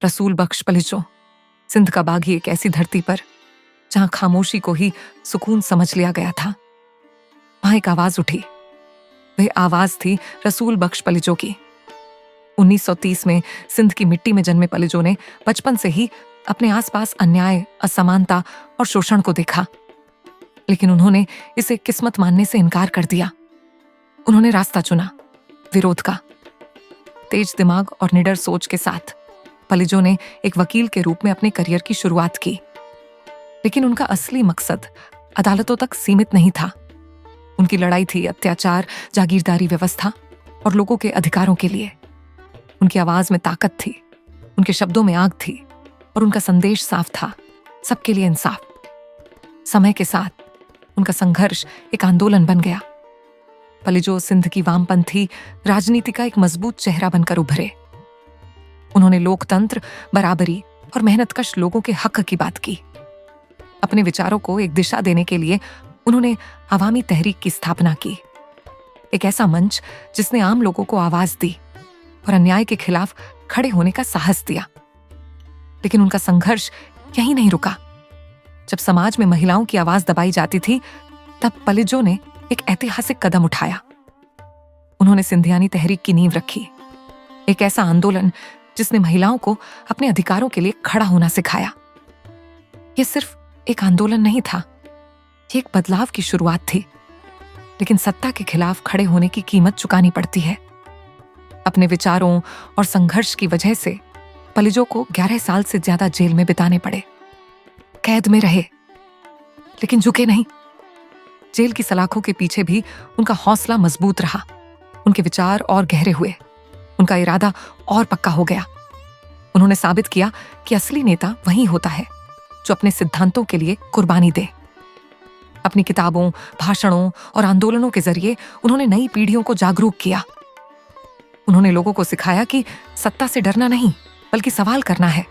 रसूल बख्श पलिचो, सिंध का बागी एक ऐसी धरती पर जहां खामोशी को ही सुकून समझ लिया गया था। वहां एक आवाज उठी। वह आवाज थी रसूल बख्श पलिचो की। 1930 में सिंध की मिट्टी में जन्मे पलिचो ने बचपन से ही अपने आसपास अन्याय, असमानता और शोषण को देखा, लेकिन उन्होंने इसे किस्मत मानने से इनकार कर दिया। उन्होंने रास्ता चुना, विरोध का। तेज दिमाग और निडर सोच के साथ पलिचो ने एक वकील के रूप में अपने करियर की शुरुआत की, लेकिन उनका असली मकसद अदालतों तक सीमित नहीं था। उनकी लड़ाई थी अत्याचार, जागीरदारी व्यवस्था और लोगों के अधिकारों के लिए। उनकी आवाज में ताकत थी, उनके शब्दों में आग थी और उनका संदेश साफ था, सबके लिए इंसाफ। समय के साथ उनका संघर्ष एक आंदोलन बन गया। पलिचो सिंध की वामपंथी राजनीति का एक मजबूत चेहरा बनकर उभरे। उन्होंने लोकतंत्र, बराबरी और मेहनतकश लोगों के हक की बात की। अपने विचारों को एक दिशा देने के लिए उन्होंने अवामी तहरीक की स्थापना की, एक ऐसा मंच जिसने आम लोगों को आवाज दी और अन्याय के खिलाफ खड़े होने का साहस दिया। लेकिन उनका संघर्ष यहीं नहीं रुका। जब समाज में महिलाओं की आवाज दबाई जाती थी, तब पलिचो ने एक ऐतिहासिक कदम उठाया। उन्होंने सिंधियानी तहरीक की नींव रखी, एक ऐसा आंदोलन जिसने महिलाओं को अपने अधिकारों के लिए खड़ा होना सिखाया। यह सिर्फ एक आंदोलन नहीं था, यह एक बदलाव की शुरुआत थी। लेकिन सत्ता के खिलाफ खड़े होने की कीमत चुकानी पड़ती है। अपने विचारों और संघर्ष की वजह से पलिचो को 11 साल से ज्यादा जेल में बिताने पड़े। कैद में रहे, लेकिन झुके नहीं। जेल की सलाखों के पीछे भी उनका हौसला मजबूत रहा। उनके विचार और गहरे हुए, उनका इरादा और पक्का हो गया। उन्होंने साबित किया कि असली नेता वही होता है जो अपने सिद्धांतों के लिए कुर्बानी दे। अपनी किताबों, भाषणों और आंदोलनों के जरिए उन्होंने नई पीढ़ियों को जागरूक किया। उन्होंने लोगों को सिखाया कि सत्ता से डरना नहीं, बल्कि सवाल करना है।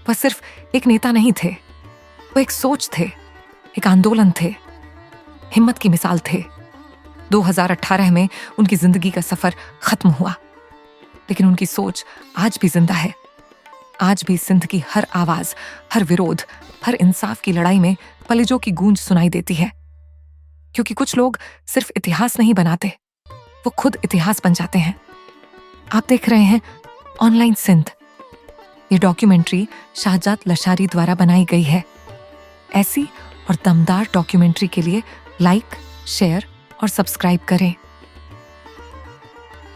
वह सिर्फ एक नेता नहीं थे, वो एक सोच थे, एक आंदोलन थे, हिम्मत की मिसाल थे। 2018 में उनकी जिंदगी का सफर खत्म हुआ, लेकिन उनकी सोच आज भी जिंदा है। आज भी सिंध की हर आवाज, हर विरोध, हर इंसाफ की लड़ाई में पलिचो की गूंज सुनाई देती है। क्योंकि कुछ लोग सिर्फ इतिहास नहीं बनाते, वो खुद इतिहास बन जाते हैं। आप देख रहे हैं ऑनलाइन सिंध। ये डॉक्यूमेंट्री शाहजाद लशारी द्वारा बनाई गई है। ऐसी और दमदार डॉक्यूमेंट्री के लिए लाइक, शेयर और सब्सक्राइब करें।